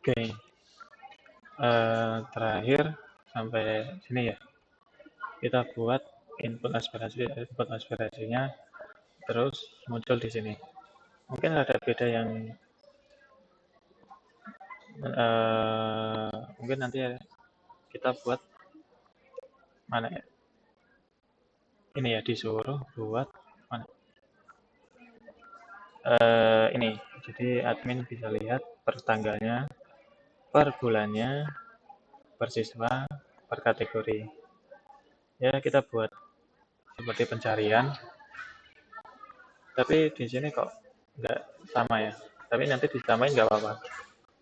Oke, terakhir sampai sini ya. Kita buat input aspirasinya, terus muncul di sini. Mungkin ada beda yang mungkin nanti kita buat mana ya? Ini ya disuruh buat mana? Ini. Jadi admin bisa lihat per tanggalnya, per bulannya, per siswa, per kategori. Ya kita buat seperti pencarian. Tapi di sini kok nggak sama ya. Tapi nanti ditamain nggak apa-apa.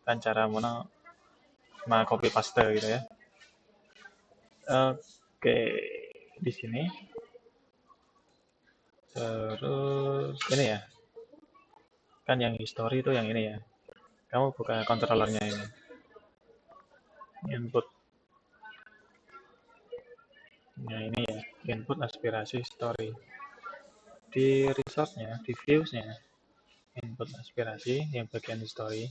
Kan cara mono sama copy paste gitu ya. Oke, di sini. Terus ini ya. Kan yang history itu yang ini ya. Kamu buka controllernya ini. Input. Nah ini ya. Input aspirasi story. Di resource-nya, di views-nya, input aspirasi yang bagian story.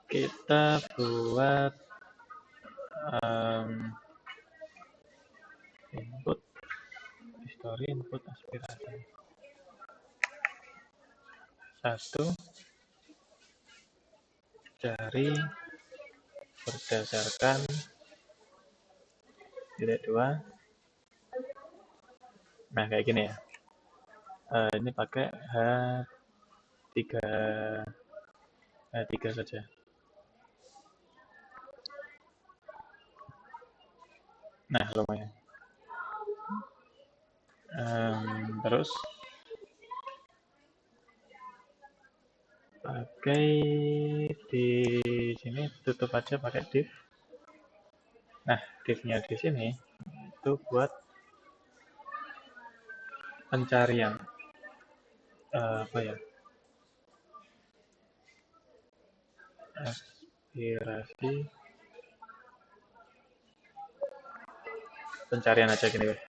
Kita buat input story, input aspirasi. Satu, dari berdasarkan titik dua. Nah kayak gini ya. Ini pakai H3 saja. Nah lumayan. Terus pakai di sini tutup aja pakai div. Nah divnya di sini itu buat pencarian apa ya, aspirasi pencarian aja gini weh.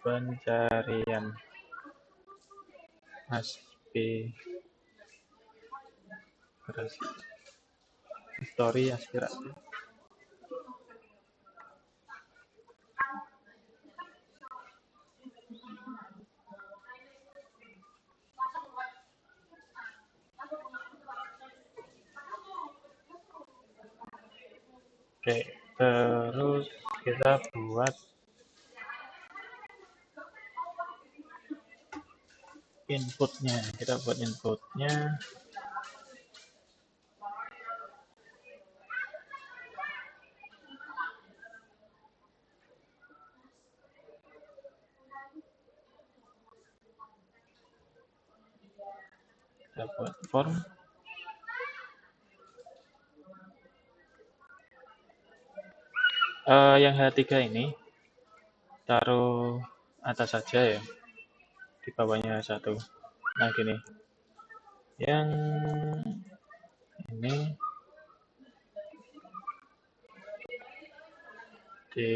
Pencarian aspirasi story aspirasi. Oke, terus kita buat inputnya. Kita buat inputnya. Kita buat form. Yang H3 ini taruh atas saja ya, di bawahnya satu. Nah gini, yang ini di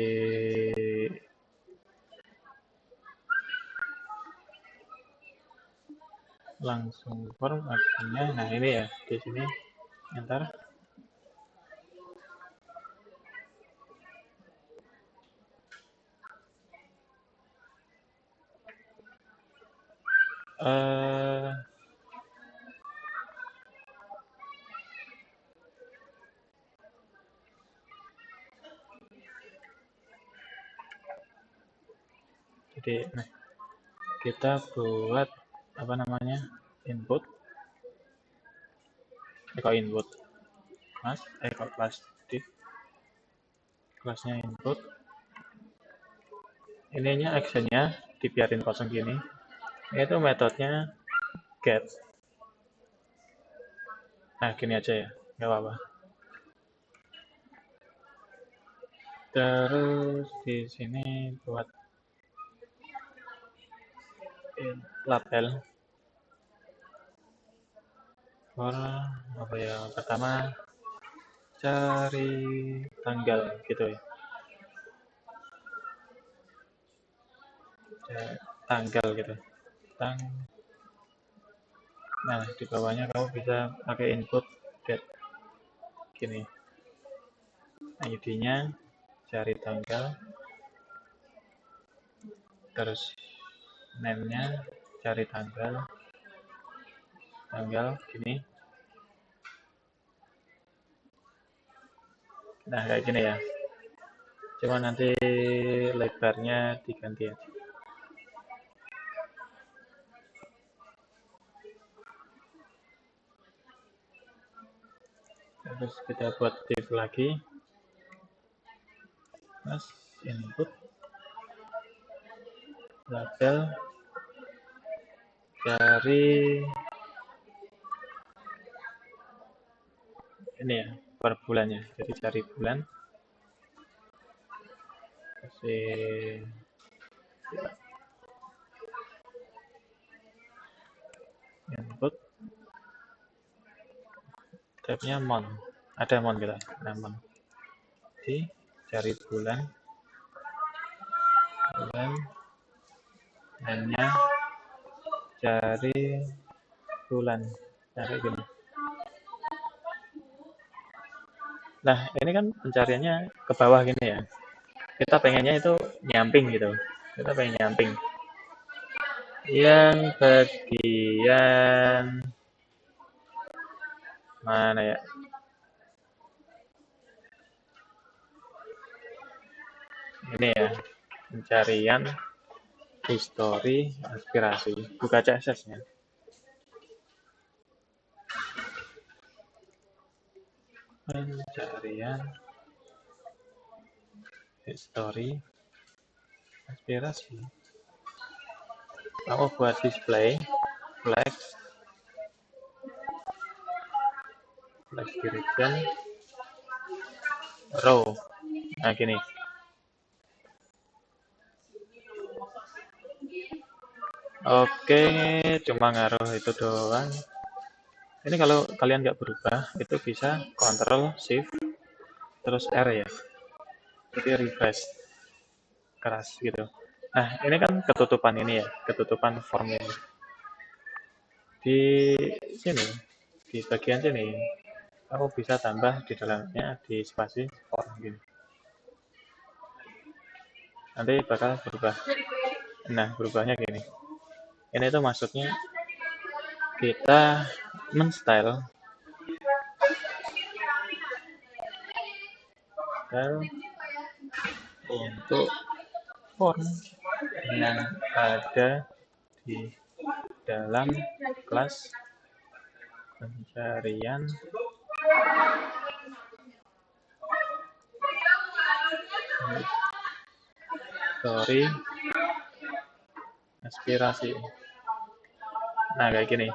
langsung form artinya. Nah ini ya di sini enter. Jadi nah, kita buat apa namanya, input input class class div, kelasnya input, ininya actionnya dibiarin kosong gini, itu metodenya get. Nah gini aja ya, nggak apa-apa. Terus di sini buat label for apa ya, pertama cari tanggal gitu ya, tanggal gitu. Nah di bawahnya kamu bisa pakai input get. gini, ID-nya cari tanggal, terus name-nya cari tanggal gini. Nah, kayak gini ya. Cuma nanti lebarnya diganti aja. Terus kita buat div lagi. Mas, input label cari ini ya, per bulannya. Jadi cari bulan. Kasih input tab-nya month. Ada month kita. Nah, month. Jadi cari bulan name-nya cari bulan. Cari gini. Nah, ini kan pencariannya ke bawah gini ya. Kita pengennya itu nyamping gitu. Kita pengen nyamping. Yang bagian mana ya? Ini ya, pencarian history aspirasi. Buka CSS-nya. Pencarian history aspirasi. Kamu buat display flex direction row. Nah, gini. Oke, cuma ngaruh itu doang. Ini kalau kalian nggak berubah, itu bisa Ctrl Shift terus R ya. Jadi refresh keras gitu. Nah, ini kan ketutupan ini ya, ketutupan form ini. Di sini, di bagian sini, kamu bisa tambah di dalamnya di spasi form gini. Nanti bakal berubah. Nah, berubahnya gini. Ini tuh maksudnya kita men-style untuk form yang ada di dalam kelas pencarian history aspirasi. Nah, kayak gini.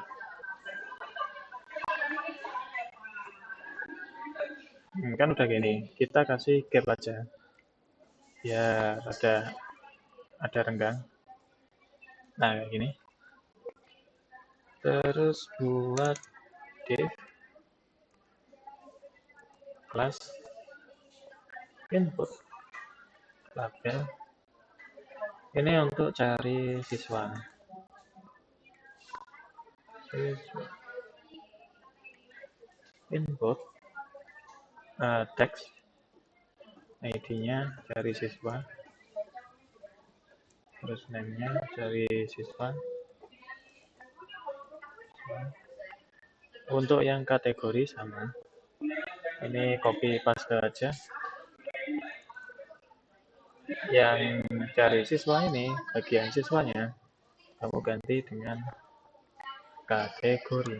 Kan udah gini, kita kasih gap aja. Ya, ada renggang. Nah, kayak gini. Terus buat div class input label. Ini untuk cari siswa. Input text ID-nya cari siswa. Terus name-nya cari siswa. Untuk yang kategori sama. Ini copy paste aja. Yang cari siswa ini, bagian siswanya, kamu ganti dengan kategori.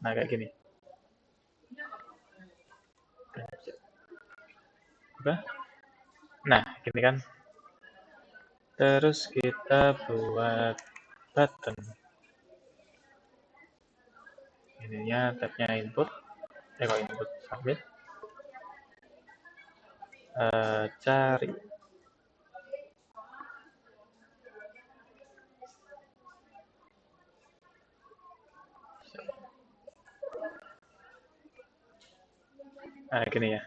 Nah, kayak gini. Udah? Nah, gini kan. Terus kita buat button. Ininya tabnya input. Kalau input submit. Cari. Nah, gini ya.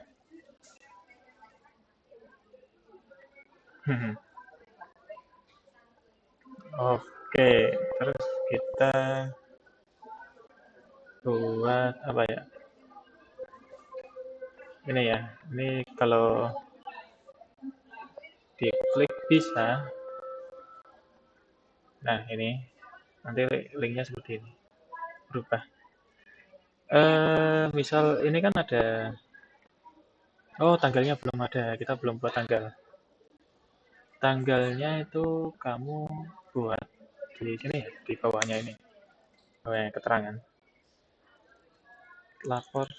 Oke, terus kita buat apa ya? ini ya. Ini kalau diklik bisa. Nah, ini nanti linknya seperti ini. Berubah. Misal ini kan ada. Oh, tanggalnya belum ada. Kita belum buat tanggal. Tanggalnya itu kamu buat di sini ya, di bawahnya ini. Bawahnya keterangan. Laporan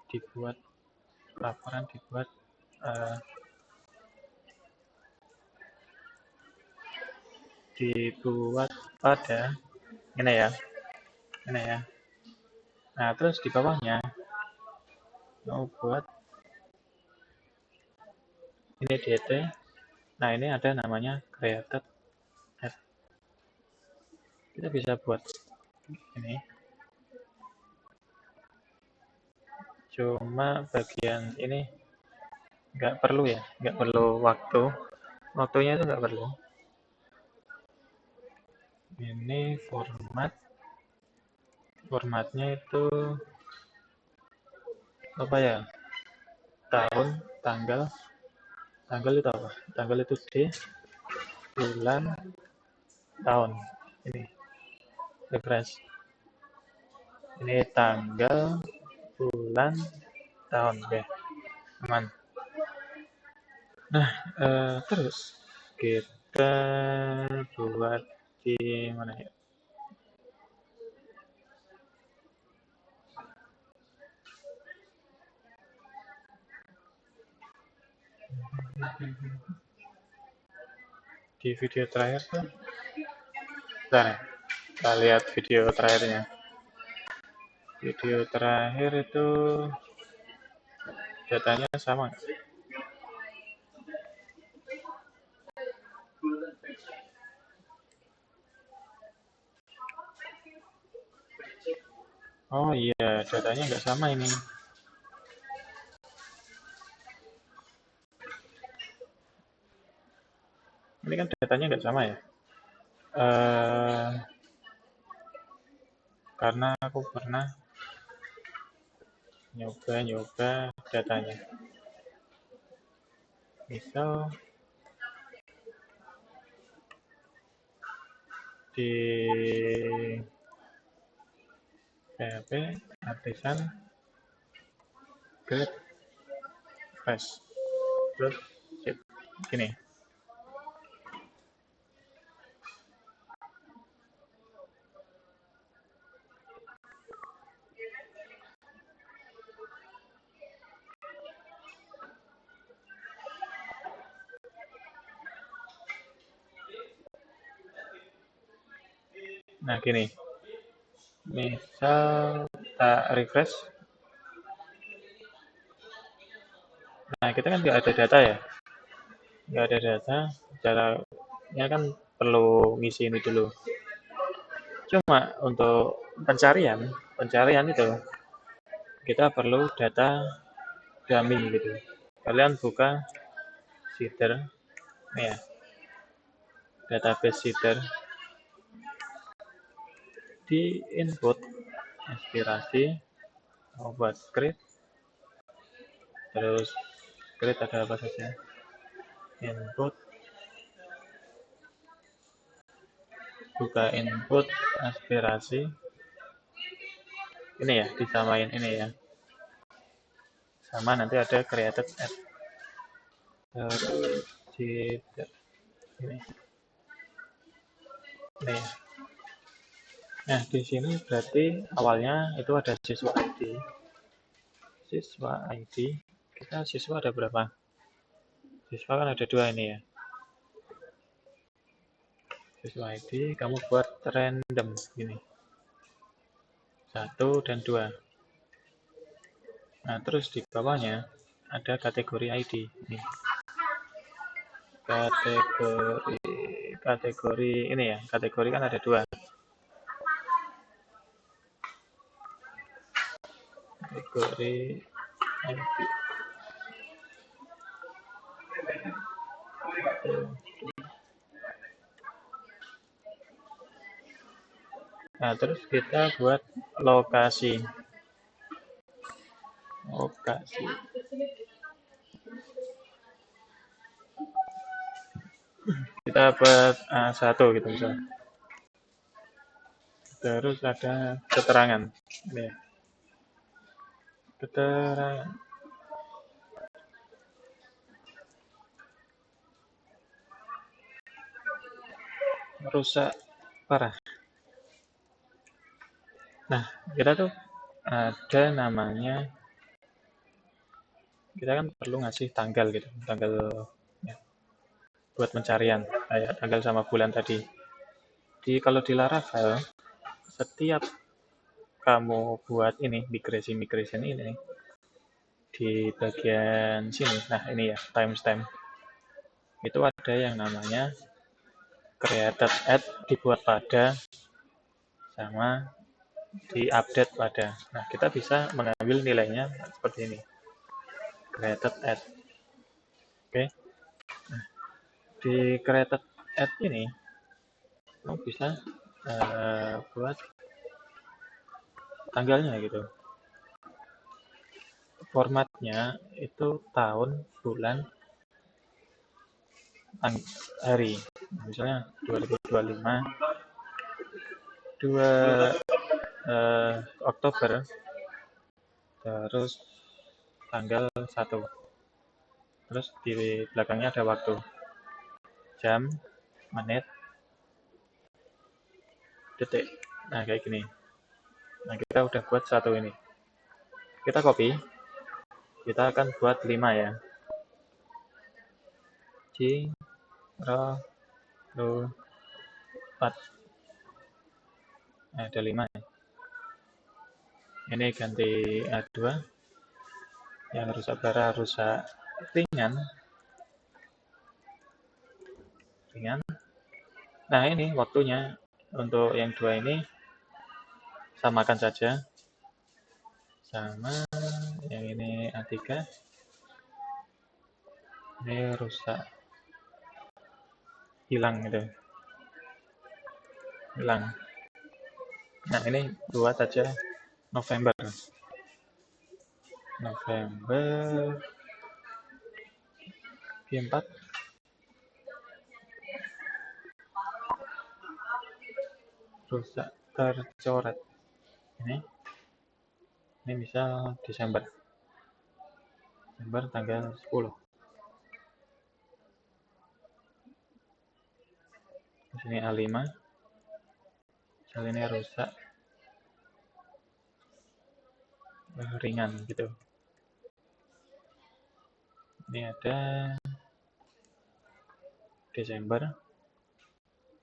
dibuat pada ini ya. Nah, terus di bawahnya mau buat ini DT. Nah, ini ada namanya created ad. Kita bisa buat ini. Cuma bagian ini nggak perlu ya, nggak perlu waktu. Waktunya itu nggak perlu. Ini formatnya itu apa ya? Tahun, tanggal itu apa? Tanggal itu D, bulan, tahun. Ini refresh. Ini tanggal, bulan, tahun. Oke, aman. Nah, terus kita buat di mana ya? Di video terakhir tuh. Bentar ya. Kita lihat video terakhirnya. Video terakhir itu datanya sama nggak? Oh iya, datanya nggak sama ini. Ini kan datanya nggak sama ya. Karena aku pernah nyoba datanya. Misal di PHP artisan get fresh terus gini. Nah gini, misal tak refresh. Nah kita kan nggak ada data ya, nggak ada data. Caranya kan perlu ngisi ini dulu. Cuma untuk pencarian itu kita perlu data dummy gitu. Kalian buka seeder, nih ya, database seeder, di input inspirasi, mau buat script, terus script ada apa saja, input, buka input aspirasi, ini ya, disamain ini ya, sama nanti ada created add, seeder, ini ya. Nah di sini berarti awalnya itu ada siswa ID. Kita siswa ada berapa? Siswa kan ada 2 ini ya. Siswa ID kamu buat random gini, 1 dan 2. Nah terus di bawahnya ada kategori ID ini. Kategori ini ya, kategori kan ada 2. Kategori ID. Nah terus kita buat lokasi lokasi. Kita buat A1 gitu misalnya. Terus ada keterangan. Ini ya. Keterangan. Rusak parah. Nah, kita tuh ada namanya, kita kan perlu ngasih tanggal gitu, tanggal ya, buat pencarian, kayak tanggal sama bulan tadi. Kalau di Laravel, setiap kamu buat ini, migration ini, di bagian sini, nah ini ya, timestamp, itu ada yang namanya created at dibuat pada sama di-update pada. Nah, kita bisa mengambil nilainya seperti ini. Created at. Oke. Nah, di created at ini, kamu bisa buat tanggalnya gitu. Formatnya itu tahun, bulan, hari. Misalnya 2025, 2 Oktober, terus tanggal 1. Terus di belakangnya ada waktu. Jam, menit, detik. Nah, kayak gini. Nah, kita udah buat satu ini. Kita copy. Kita akan buat 5 ya. C, ro, ru, 4. Nah, ada 5 ya. Ini ganti A2. Yang rusak parah, rusak ringan. Nah, ini waktunya. Untuk yang 2 ini samakan saja. Sama yang ini A3. Ini rusak. Hilang gitu. Hilang. Nah, ini buat aja November. G4. Rusak tercoret. Ini misal Desember tanggal 10. Di sini A5. Misal ini rusak ringan gitu. Ini ada Desember,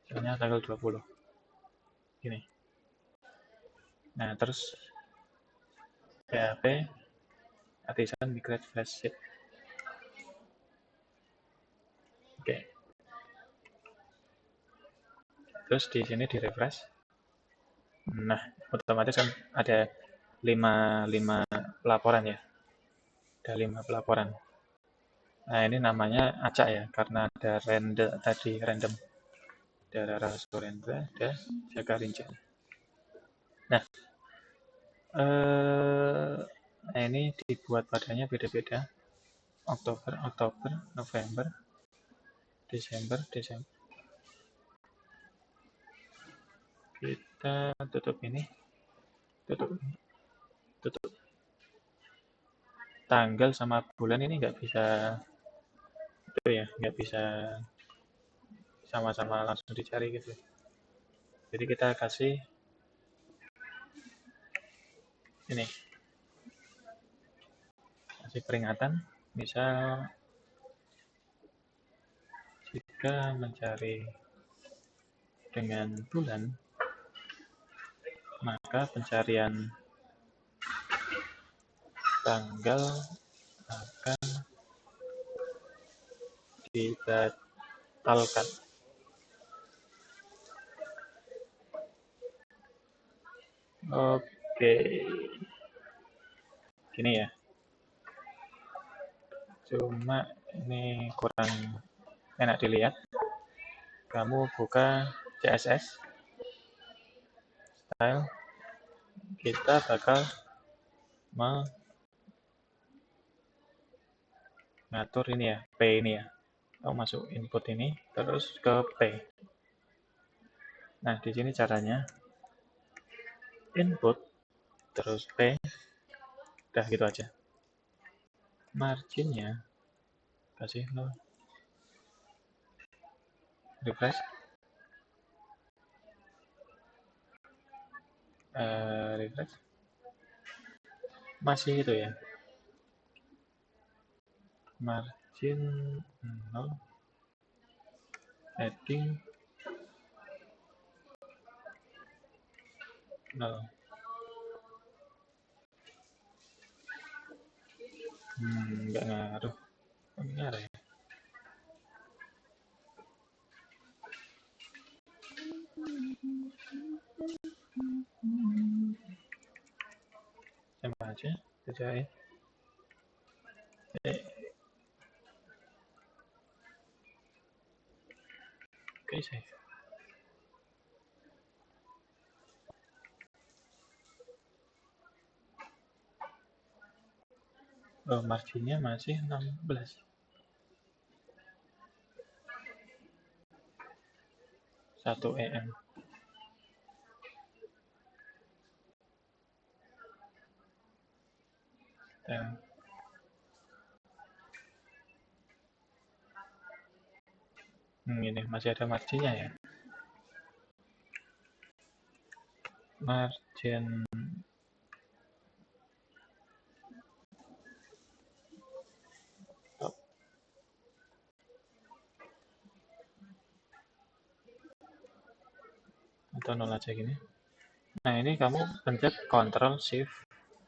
misalnya tanggal 20. Gini. Nah, terus PHP artisan migrate flash sheet. Oke. Terus di sini di refresh. Nah, otomatis kan ada 5 pelaporan ya. Ada 5 pelaporan. Nah, ini namanya acak ya, karena ada random. Ada Rara Surendra, ada Jaka Rincen. Nah, ini dibuat padanya beda-beda. Oktober, November, Desember. Kita tutup ini. Tutup. Tanggal sama bulan ini nggak bisa itu ya, nggak bisa sama-sama langsung dicari gitu. Jadi kita kasih ini, kasih peringatan. Misal jika mencari dengan bulan, maka pencarian tanggal akan dibatalkan. Oke, gini ya. Cuma ini kurang enak dilihat. Kamu buka CSS, style, kita bakal ngatur ini ya, P ini ya. Kamu masuk input ini, terus ke P. Nah, di sini caranya input, terus P, udah gitu aja. Marginnya kasih 0. Refresh. Refresh. Masih itu ya. Margin 0. Heading 0. Nggak ngaruh. Ngaruh ya. Sama aja, kerjain. Oke, save. Oh, marginnya masih 16. 1 EM. Ini masih ada marginnya ya. Margin top. Atau 0 aja gini. Nah, ini kamu pencet Ctrl Shift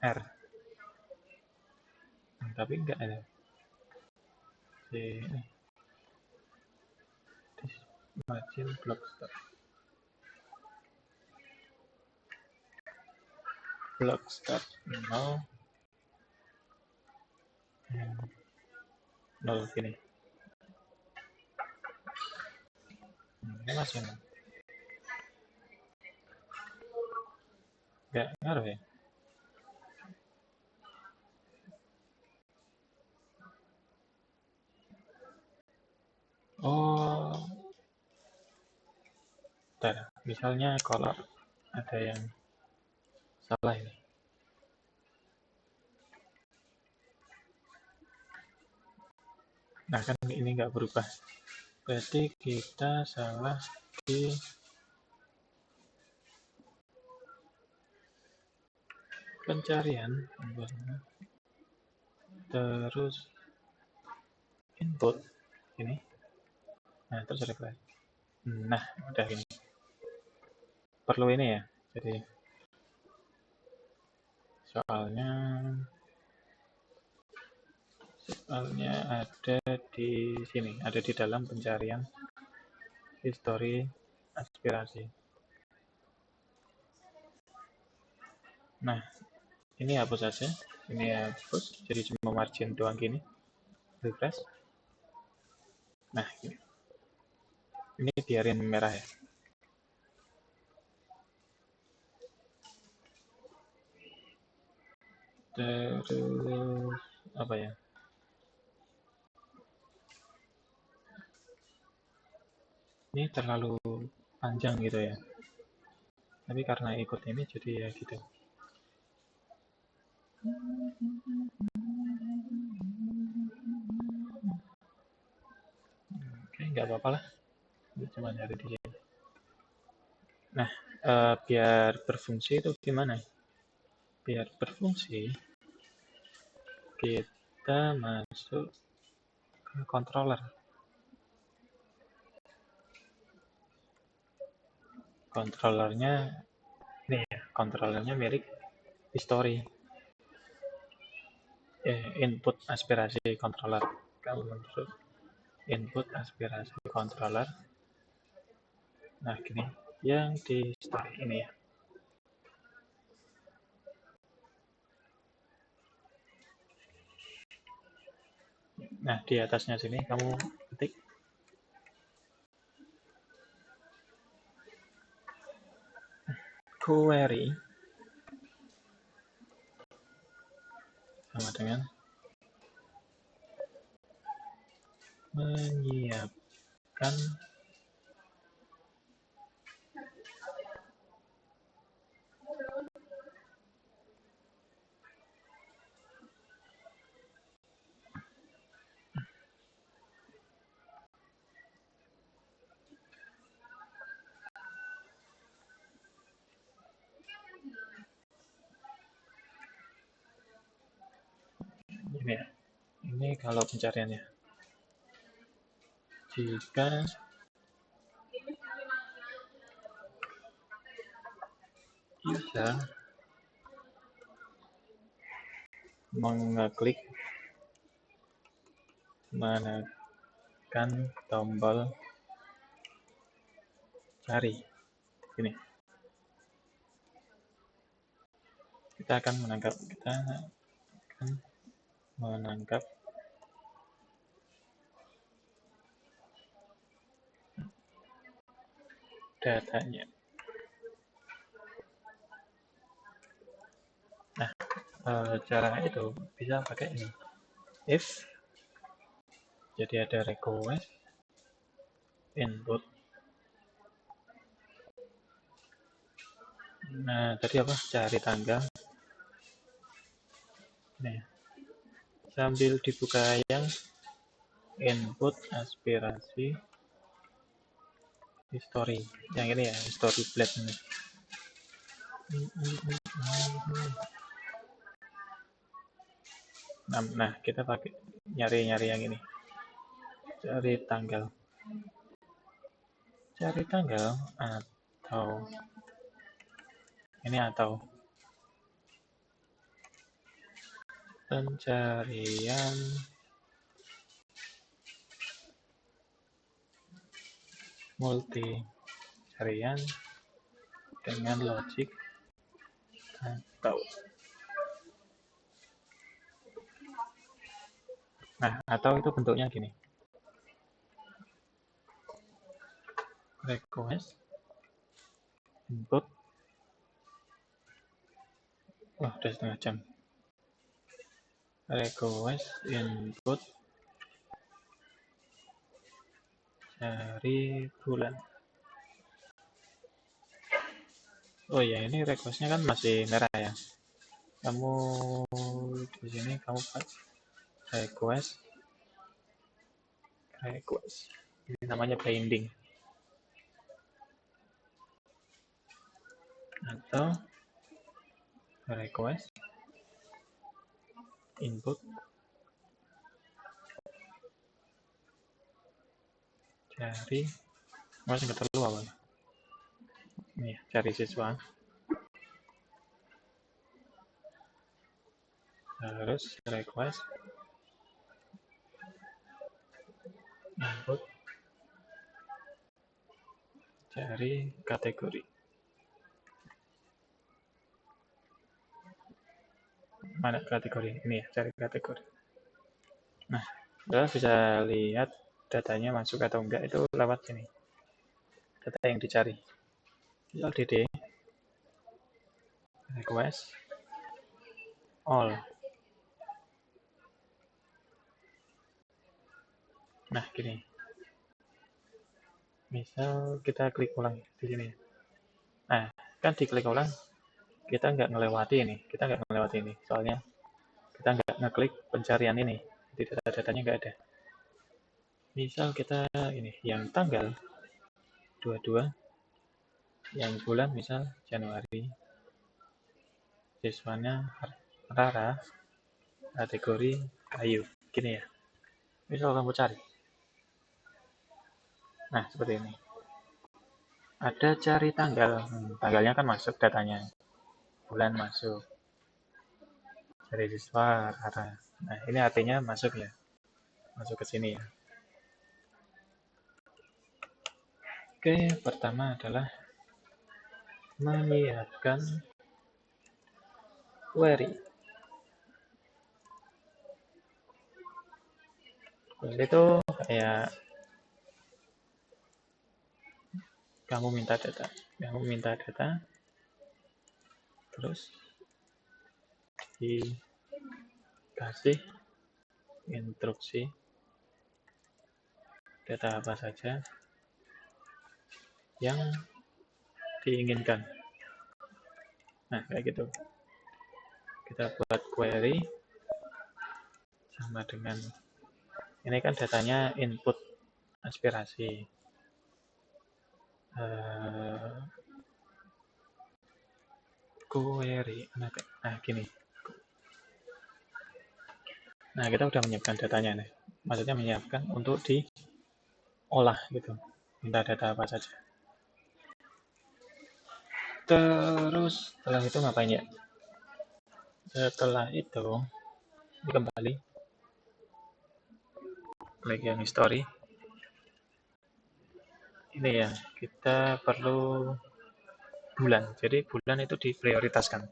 R. Tapi enggak ada. Ini. Margin block start. Block start 0. 0 gini. Ini masih 0. Enggak ngaruh ya. Oh, bentar. Misalnya color ada yang salah ini. Nah, kan ini nggak berubah. Berarti kita salah di pencarian. Terus input ini. Nah, terus refresh. Nah, udah ini. Perlu ini ya. Jadi soalnya ada di sini, ada di dalam pencarian history aspirasi. Nah, ini hapus saja. Ini hapus, jadi cuma margin doang gini. Refresh. Nah, ini biarin merah ya. Terus apa ya? Ini terlalu panjang gitu ya. Tapi karena ikut ini jadi ya gitu. Oke, nggak apa-apa lah. Ini cuma dari di sini. Nah, biar berfungsi itu gimana? Biar berfungsi, kita masuk ke controller. Controllernya ini ya, controllernya mirip history. Input aspirasi controller. Kamu masuk input aspirasi controller. Nah, gini. Yang di story ini ya. Nah, di atasnya sini kamu ketik query sama dengan menyiapkan ini ya. Ini kalau pencariannya. Jika bisa mengeklik menekan tombol cari ini, kita akan menangkap datanya. Nah, cara itu bisa pakai ini, if, jadi ada request input. Nah, tadi apa? Cari tanggal. Nih, sambil dibuka yang input aspirasi history. Yang ini ya, history blade ini. Nah, kita pakai nyari yang ini. Cari tanggal atau ini, atau pencarian multi carian dengan logik atau. Nah, atau itu bentuknya gini, request input. Wah, udah setengah jam. Request input dari bulan. Oh ya, ini requestnya kan masih merah ya. Kamu di sini kamu request. Ini namanya binding. Atau request input dari masih nggak terlalu awal. Nih, cari siswa. Harus request input cari kategori. Mana kategori? Ini ya, cari kategori. Nah, kita bisa lihat datanya masuk atau enggak itu lewat sini. Data yang dicari. LDD request all. Nah, gini. Misal kita klik ulang di sini. Nah, kan diklik ulang, kita nggak ngelewati ini. Soalnya kita nggak ngeklik pencarian ini. Jadi data-datanya nggak ada. Misal kita ini, yang tanggal 22, yang bulan misal Januari, siswanya Rara, kategori Ayu. Gini ya. Misal kamu cari. Nah, seperti ini. Ada cari tanggal. Tanggalnya kan masuk datanya. Bulan masuk. Cari siswa Rara. Nah, ini artinya masuk ya. Masuk ke sini ya. Oke, pertama adalah menyiapkan query. Query itu kayak kamu minta data, terus dikasih instruksi data apa saja yang diinginkan. Nah, kayak gitu. Kita buat query sama dengan ini kan datanya input aspirasi. Query. Nah, gini. Nah, kita udah menyiapkan datanya nih. Maksudnya menyiapkan untuk diolah gitu. Minta data apa saja. Terus setelah itu ngapain ya? Setelah itu kembali klik yang history. Ini ya, kita perlu bulan. Jadi bulan itu diprioritaskan.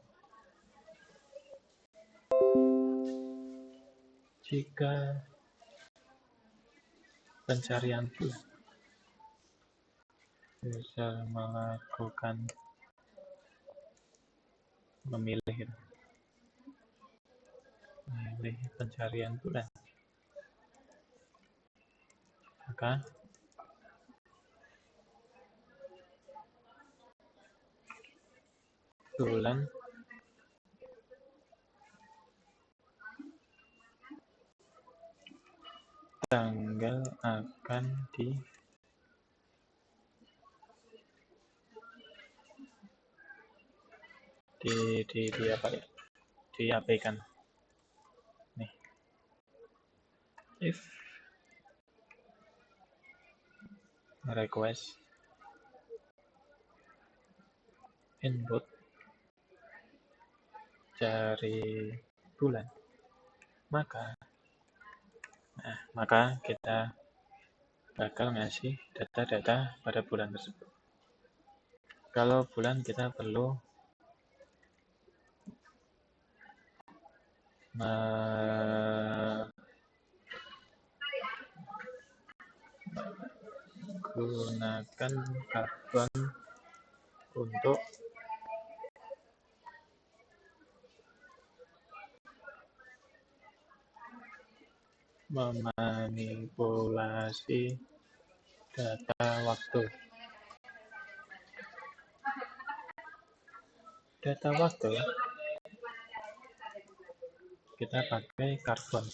Jika pencarian bulan bisa melakukan memilih pencarian bulan, maka bulan tanggal akan di apa ya? Diabaikan. Nih. If request input cari bulan, maka kita bakal ngasih data-data pada bulan tersebut. Kalau bulan kita perlu menggunakan karbon untuk memanipulasi data waktu. Data waktu kita pakai karbon.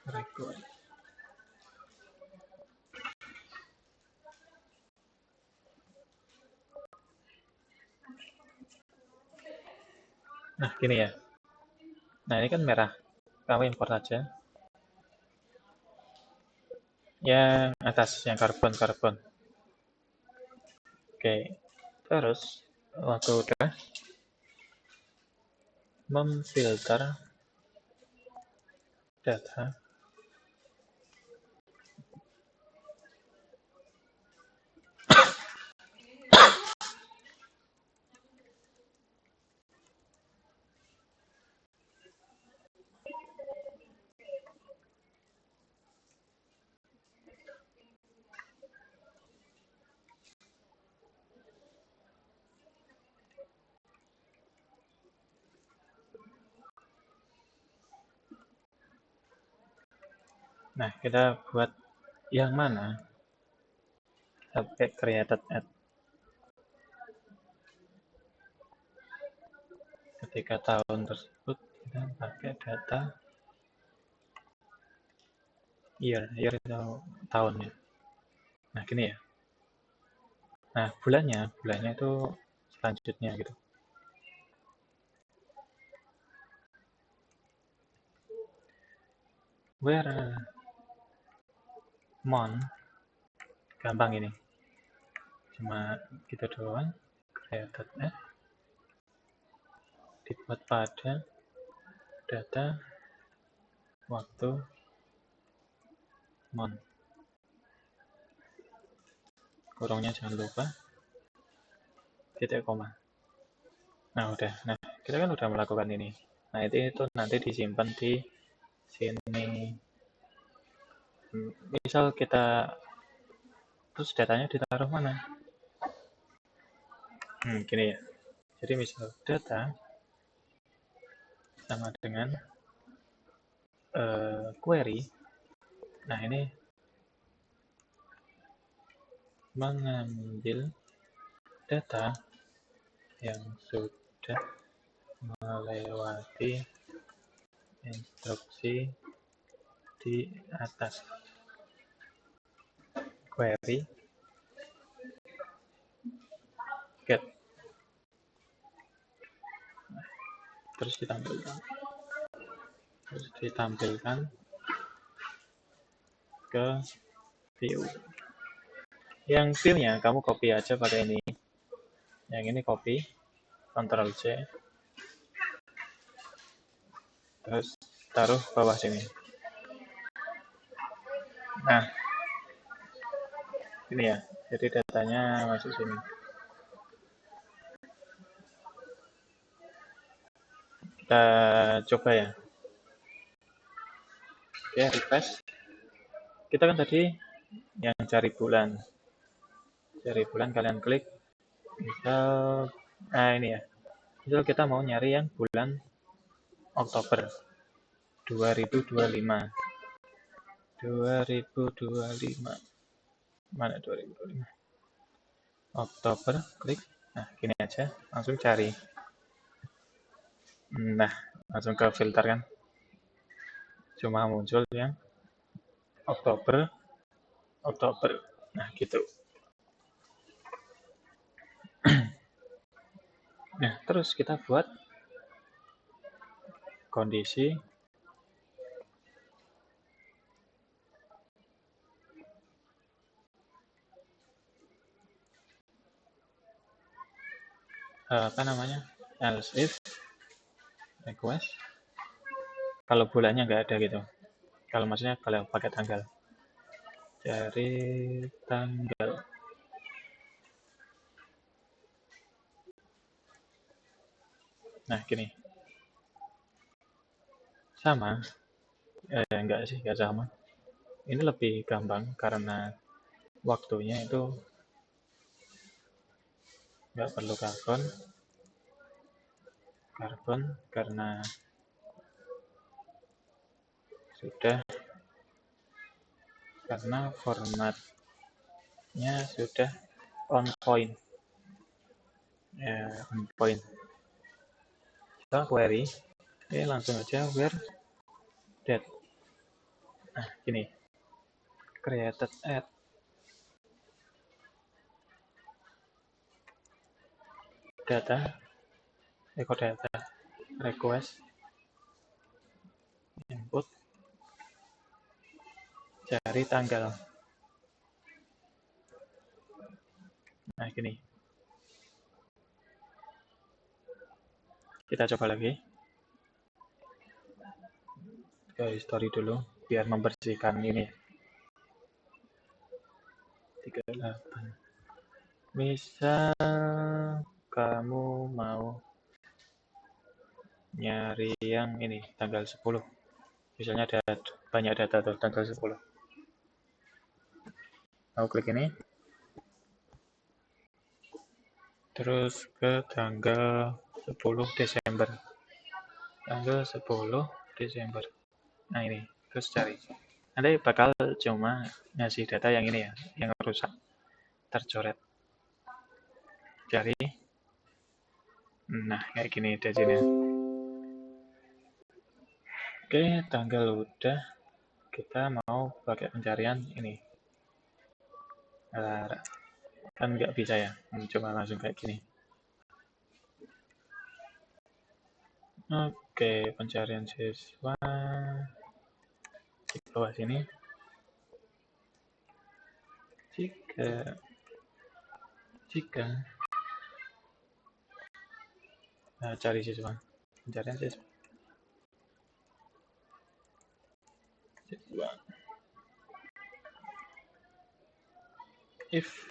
Record. Nah, gini ya. Nah, ini kan merah. Kamu import aja. Yang atas, yang karbon. Oke. Terus, waktu udah memfilter data Nah, kita buat yang mana? Sampai created at. Ketika tahun tersebut, kita pakai data year itu tahunnya. Nah, gini ya. Nah, bulannya itu selanjutnya gitu. Where month, gampang ini. Cuma gitu doang. Created at. Dibuat pada data waktu month. Kurungnya jangan lupa. Titik koma. Nah, udah. Nah, kita kan udah melakukan ini. Nah, itu nanti disimpan di sini. Misal kita Terus datanya ditaruh mana? Gini ya. Jadi misal data sama dengan query. Nah, ini mengambil data yang sudah melewati instruksi di atas. Query get, terus ditampilkan ke view. Yang view-nya kamu copy aja pakai ini. Yang ini copy, Ctrl C, terus taruh bawah sini. Nah, ini ya, jadi datanya masuk sini. Kita coba ya. Oke, refresh. Kita kan tadi yang cari bulan. Cari bulan kalian klik. Misal, nah ini ya. Misal kita mau nyari yang bulan Oktober 2025. 2025. Mana 2025? Oktober, klik. Nah, gini aja, langsung cari. Nah, langsung ke filter kan. Cuma muncul yang Oktober. Nah, gitu. Nah, terus kita buat kondisi apa namanya? Else if request. Kalau bulannya nggak ada gitu. Kalau maksudnya kalau pakai tanggal. Cari tanggal. Nah, gini. Sama. Enggak sih, enggak sama. Ini lebih gampang karena waktunya itu nggak perlu karbon karena formatnya sudah on point. Ya, on point. Kita query, langsung aja where date. Nah, gini. Created at data request input cari tanggal. Nah, gini. Kita coba lagi. Ke history dulu biar membersihkan ini. 38. Misal kamu mau nyari yang ini tanggal 10. Misalnya ada banyak data tuh tanggal 10. Aku klik ini. Terus ke tanggal 10 Desember. Tanggal 10 Desember. Nah, ini terus cari. Nanti bakal cuma ngasih data yang ini ya, yang rusak, tercoret. Cari. Nah, kayak gini di sini. Oke, tanggal udah. Kita mau pakai pencarian ini. Kan nggak bisa ya, cuma langsung kayak gini. Oke, pencarian siswa di bawah sini. Jika cari siswa, pencarian siswa. If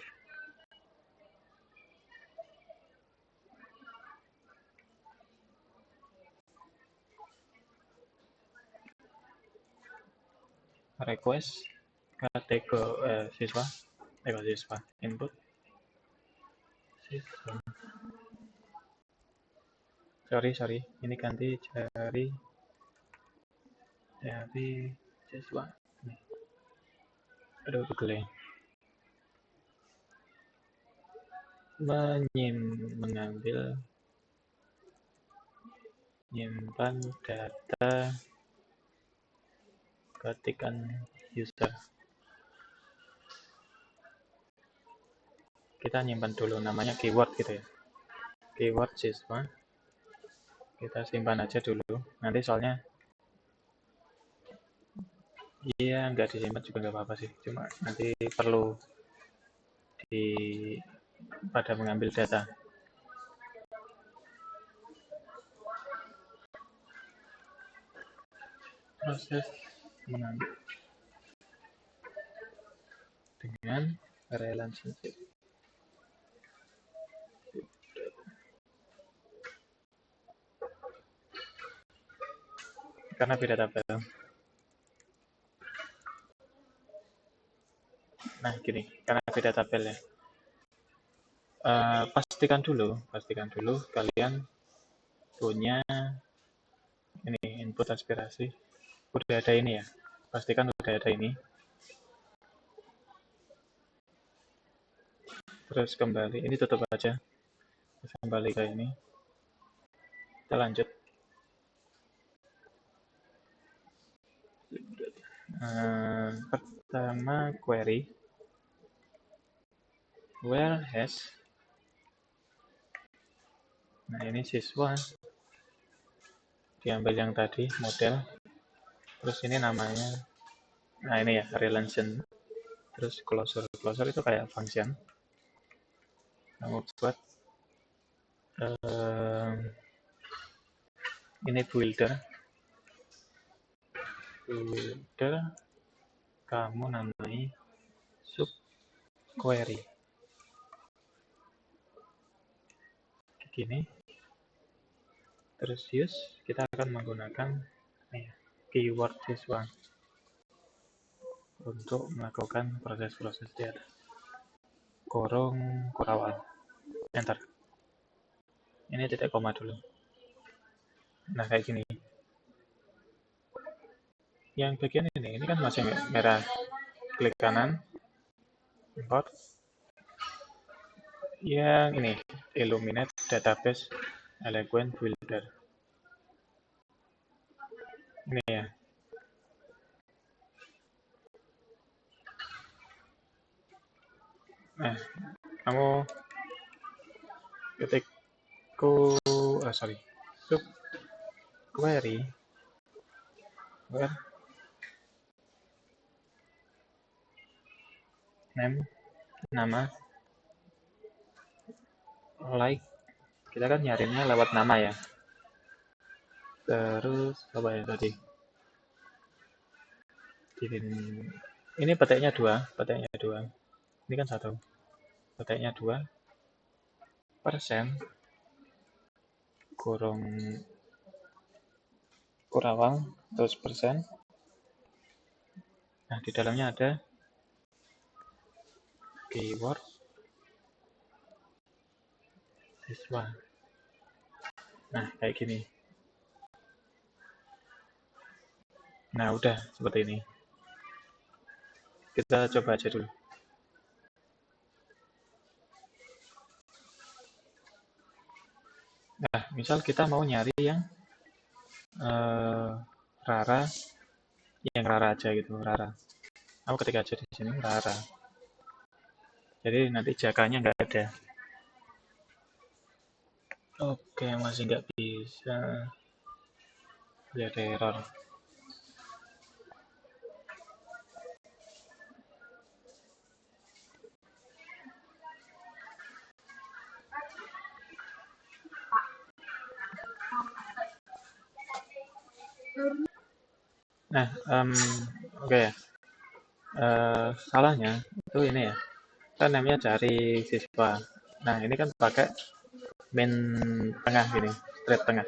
request kategori siswa siswa input siswa. Sorry, ini ganti dari siswa. Nih. Aduh, pegel. Mengambil, menyimpan data ketikan user. Kita nyimpan dulu namanya keyword gitu ya. Keyword siswa. Kita simpan aja dulu. Nanti soalnya iya nggak disimpan juga nggak apa-apa sih. Cuma nanti perlu pada mengambil data. Proses mengambil dengan relationship. Karena beda tabel. Nah gini, karena beda tabel ya. Pastikan dulu kalian punya ini input aspirasi. Udah ada ini ya. Pastikan udah ada ini. Terus kembali, ini tutup aja. Terus kembali ke ini. Kita lanjut. Pertama query where has. Nah ini siswa diambil yang tadi model. Terus ini namanya. Nah ini ya relation. Terus closure itu kayak function. Kamu buat ini builder. Kamu namai sub query. Gini. Terus use kita akan menggunakan keyword siswa untuk melakukan proses-proses di atas. Korawal. Enter. Ini titik koma dulu. Nah kayak gini. Yang bagian ini kan masih merah. Klik kanan. Import. Yang ini Illuminate Database Eloquent Builder. Ini ya. Nah, kamu ketik sub query where name nama like kita kan nyarinya lewat nama ya. Terus apa ya tadi? Ini petiknya 2. Ini kan 1. Petiknya 2. Kurung Kurawang terus persen. Nah di dalamnya ada keyword siswa. Nah kayak gini. Nah udah seperti ini. Kita coba aja dulu. Nah misal kita mau nyari yang Rara, yang Rara aja gitu, Rara. Aku ketik aja di sini Rara. Jadi nanti jakanya nggak ada. Oke, masih nggak bisa. Lihat error. Nah, oke ya. Salahnya itu ini ya. Kan namanya cari siswa. Nah, ini kan pakai main tengah gini, strip tengah.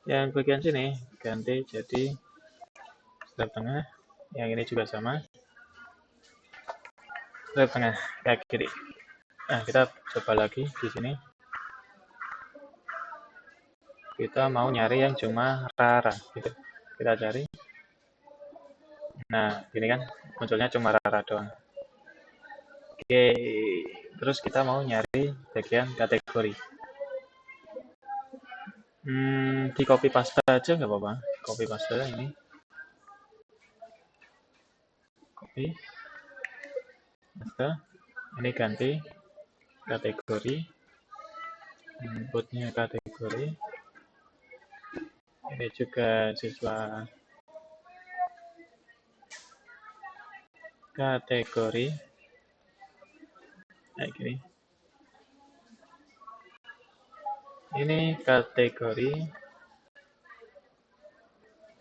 Yang bagian sini ganti jadi strip tengah. Yang ini juga sama. Swipe tengah ke kiri. Nah, kita coba lagi di sini. Kita mau nyari yang cuma Rara gitu. Kita cari. Nah, ini kan munculnya cuma Rara doang. Oke, terus kita mau nyari bagian kategori. Di copy paste aja nggak apa-apa. Copy paste ini. Copy. Paste. Ini ganti kategori. Inputnya kategori. Ini juga siswa kategori. Kayak gini. Ini kategori.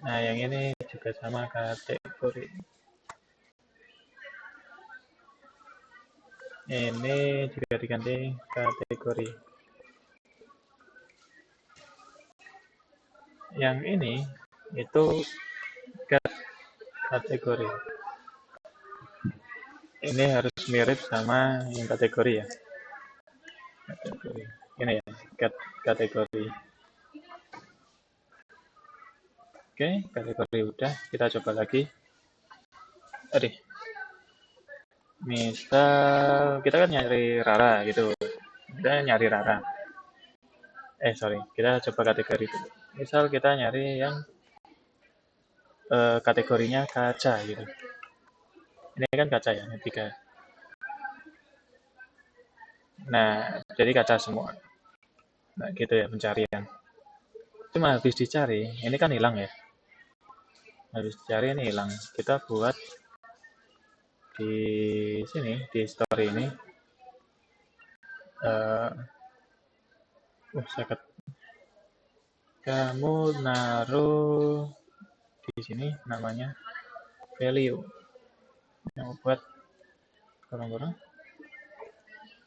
Nah, yang ini juga sama kategori. Ini juga diganti kategori. Yang ini itu kategori. Ini harus mirip sama yang kategori ya. Kategori. Ini ya, kategori. Oke, kategori udah. Kita coba lagi. Aduh. Misal kita kan nyari Rara gitu. Kita nyari Rara. Sorry, kita coba kategori dulu. Misal kita nyari yang kategorinya kaca gitu. Ini kan kaca ya, ini 3. Nah, jadi kaca semua. Nah, gitu ya pencarian. Cuma habis dicari, ini kan hilang ya. Habis dicari ini hilang. Kita buat di sini, di story ini. Sakit. Kamu naruh di sini namanya value. Yang buat kurang-kurang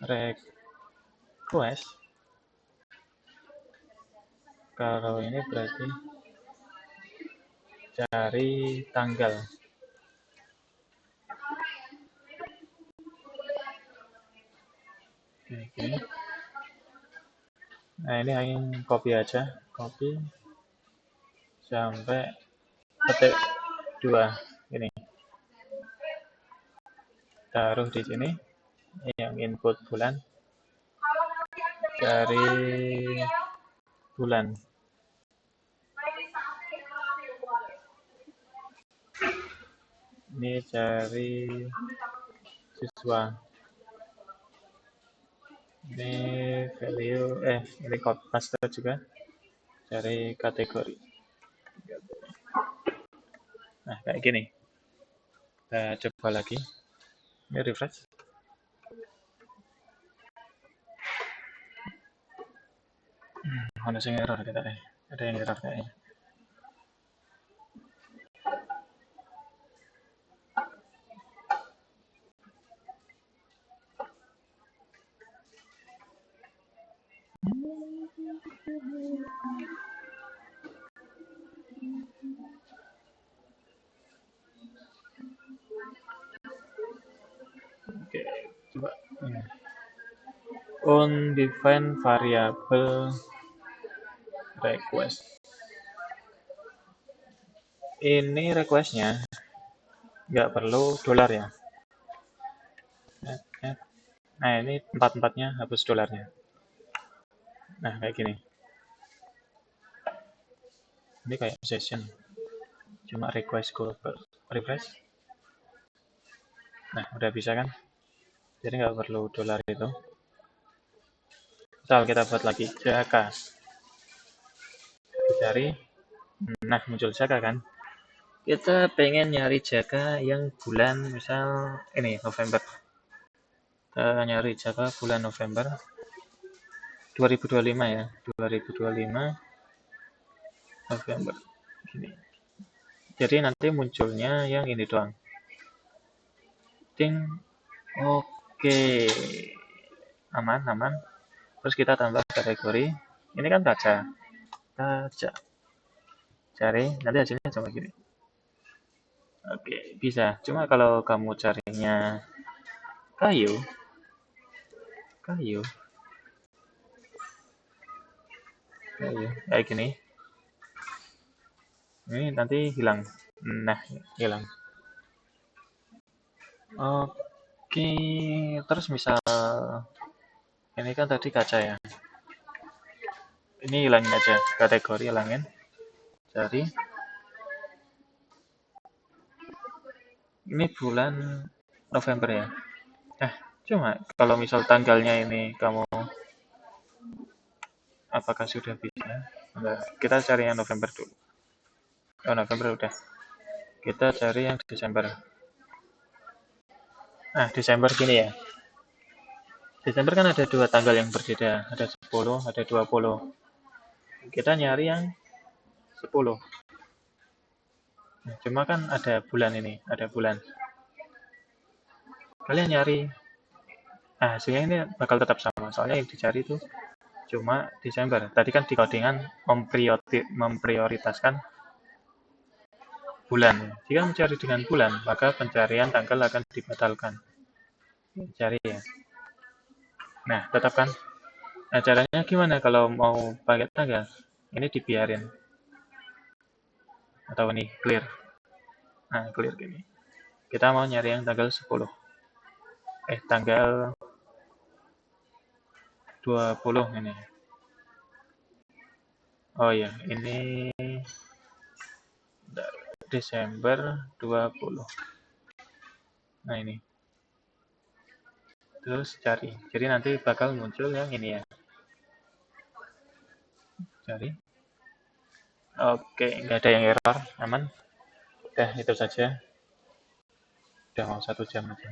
request. Kalau ini berarti cari tanggal. Oke. Nah, ini hanya copy aja, copy sampai petik 2 ini. Taruh di sini yang input bulan. Cari bulan. Ini cari siswa. Ini value, ini copy paste juga. Cari kategori. Nah, kayak gini. Kita coba lagi. Ini refresh. Ada yang error kita deh. Ada yang error kayaknya. Oke, coba. Undefined variable request. Ini requestnya nggak perlu dolar ya. Nah, ini 4-4-nya hapus dolarnya. Nah, kayak gini. Ini kayak session. Cuma request global. Refresh. Nah, udah bisa kan? Jadi nggak perlu dolar itu. Misal kita buat lagi Jaka. Dicari. Nah, muncul Jaka kan? Kita pengen nyari Jaka yang bulan misal ini November. Kita nyari Jaka bulan November 2025 ya. 2025 November. Gini. Jadi nanti munculnya yang ini doang. Ting. Oke. Aman. Terus kita tambah kategori. Ini kan kaca. Cari, nanti hasilnya cuma gini. Oke, bisa. Cuma kalau kamu carinya kayu, kayu, kayu, kayak gini. Ini nanti hilang. Nah, hilang. Oke, terus misal ini kan tadi kaca ya. Ini hilangin aja, kategori hilangin. Cari. Ini bulan November ya. Cuma kalau misal tanggalnya ini kamu apakah sudah bisa? Enggak. Kita cari yang November dulu. Oh, November udah. Kita cari yang Desember. Nah, Desember gini ya. Desember kan ada dua tanggal yang berbeda. Ada 10, ada 20. Kita nyari yang 10. Nah, cuma kan ada bulan ini. Ada bulan. Kalian nyari. Nah, hasilnya ini bakal tetap sama. Soalnya yang dicari itu cuma Desember. Tadi kan di codingan memprioritaskan bulan. Jika mencari dengan bulan, maka pencarian tanggal akan dibatalkan. Cari ya. Nah, tetapkan. Nah, caranya gimana kalau mau pakai tanggal? Ini dibiarin. Atau ini clear. Nah, clear gini. Kita mau nyari yang tanggal 10. Tanggal 20 ini. Oh iya, ini Desember 20. Nah, ini. Terus cari. Jadi nanti bakal muncul yang ini ya. Cari. Oke, nggak ada yang error, aman. Udah, itu saja. Udah mau 1 jam aja.